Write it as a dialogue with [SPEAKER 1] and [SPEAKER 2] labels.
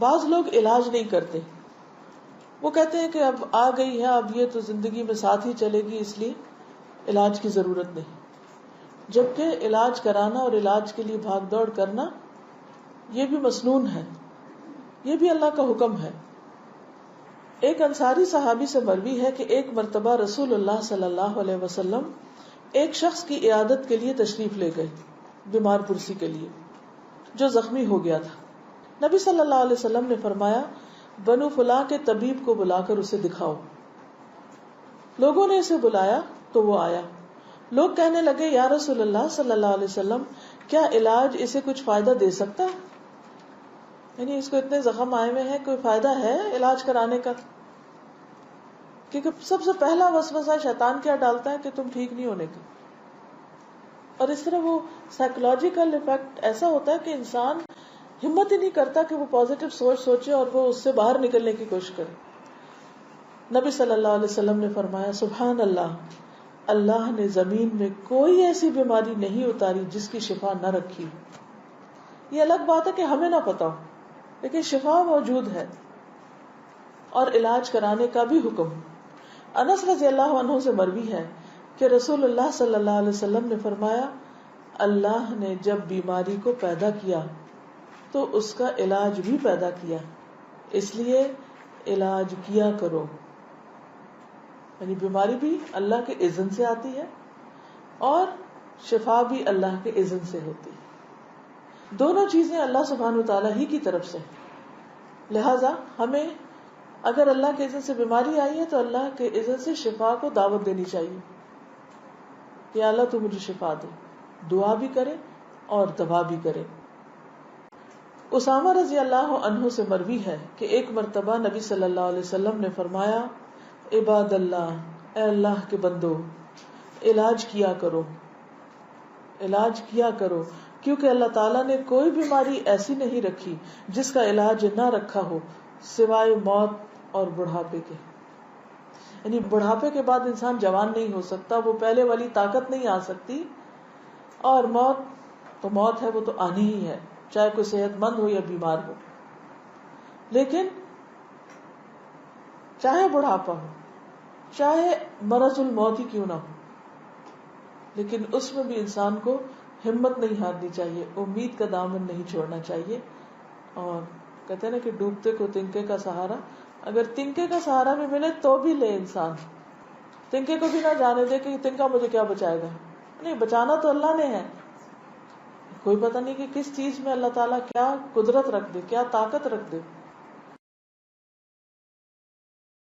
[SPEAKER 1] بعض لوگ علاج نہیں کرتے، وہ کہتے ہیں کہ اب آ گئی ہے، اب یہ تو زندگی میں ساتھ ہی چلے گی، اس لیے علاج کی ضرورت نہیں. جبکہ علاج کرانا اور علاج کے لیے بھاگ دوڑ کرنا یہ بھی مسنون ہے، یہ بھی اللہ کا حکم ہے. ایک انصاری صحابی سے مروی ہے کہ ایک مرتبہ رسول اللہ صلی اللہ علیہ وسلم ایک شخص کی عیادت کے لیے تشریف لے گئے، بیمار پرسی کے لیے، جو زخمی ہو گیا تھا. نبی صلی اللہ علیہ وسلم نے فرمایا بنو فلاں کے طبیب کو بلا کر اسے دکھاؤ. لوگوں نے اسے بلایا تو وہ آیا. لوگ کہنے لگے یا رسول اللہ صلی اللہ علیہ وسلم کیا علاج اسے کچھ فائدہ دے سکتا ہے؟ یعنی اس کو اتنے زخم آئے ہوئے ہیں، کوئی فائدہ ہے علاج کرانے کا؟ کیونکہ سب سے پہلا وسوسہ شیطان کیا ڈالتا ہے کہ تم ٹھیک نہیں ہونے کی. اور اس طرح وہ سائیکولوجیکل افیکٹ ایسا ہوتا ہے کہ انسان ہمت ہی نہیں کرتا کہ وہ پازیٹو سوچ سوچے اور وہ اس سے باہر نکلنے کی کوشش کرے. نبی صلی اللہ علیہ وسلم نے فرمایا سبحان اللہ، اللہ نے زمین میں کوئی ایسی بیماری نہیں اتاری جس کی شفا نہ رکھی. یہ الگ بات ہے کہ ہمیں نہ پتا ہو، لیکن شفا موجود ہے اور علاج کرانے کا بھی حکم. انس رضی اللہ عنہ سے مروی ہے کہ رسول اللہ صلی اللہ علیہ وسلم نے فرمایا اللہ نے جب بیماری کو پیدا کیا تو اس کا علاج بھی پیدا کیا، اس لیے علاج کیا کرو. یعنی بیماری بھی اللہ کے اذن سے آتی ہے اور شفا بھی اللہ کے اذن سے ہوتی ہے. دونوں چیزیں اللہ سبحانہ وتعالی ہی کی طرف سے. لہذا ہمیں اگر اللہ کے اذن سے بیماری آئی ہے تو اللہ کے اذن سے شفا کو دعوت دینی چاہیے کہ اللہ تو مجھے شفا دے. دعا بھی کرے اور دوا بھی کرے. اسامہ رضی اللہ عنہ سے مروی ہے کہ ایک مرتبہ نبی صلی اللہ علیہ وسلم نے فرمایا عباد اللہ، اے اللہ کے بندو، علاج کیا کرو، علاج کیا کرو، کیونکہ اللہ تعالیٰ نے کوئی بیماری ایسی نہیں رکھی جس کا علاج نہ رکھا ہو سوائے موت اور بڑھاپے کے. یعنی بڑھاپے کے بعد انسان جوان نہیں ہو سکتا، وہ پہلے والی طاقت نہیں آ سکتی، اور موت تو موت ہے، وہ تو آنی ہی ہے، چاہے کوئی صحت مند ہو یا بیمار ہو. لیکن چاہے بڑھاپا ہو، چاہے مرض الموت ہی کیوں نہ ہو، لیکن اس میں بھی انسان کو ہمت نہیں ہارنی چاہیے، امید کا دامن نہیں چھوڑنا چاہیے. اور کہتے ہیں نا کہ ڈوبتے کو تنکے کا سہارا، اگر تنکے کا سہارا بھی ملے تو بھی لے انسان. تنکے کو بھی نہ جانے دے کہ تنکا مجھے کیا بچائے گا. نہیں، بچانا تو اللہ نے ہے. کوئی پتہ نہیں کہ کس چیز میں اللہ تعالیٰ کیا قدرت رکھ دے، کیا طاقت رکھ دے.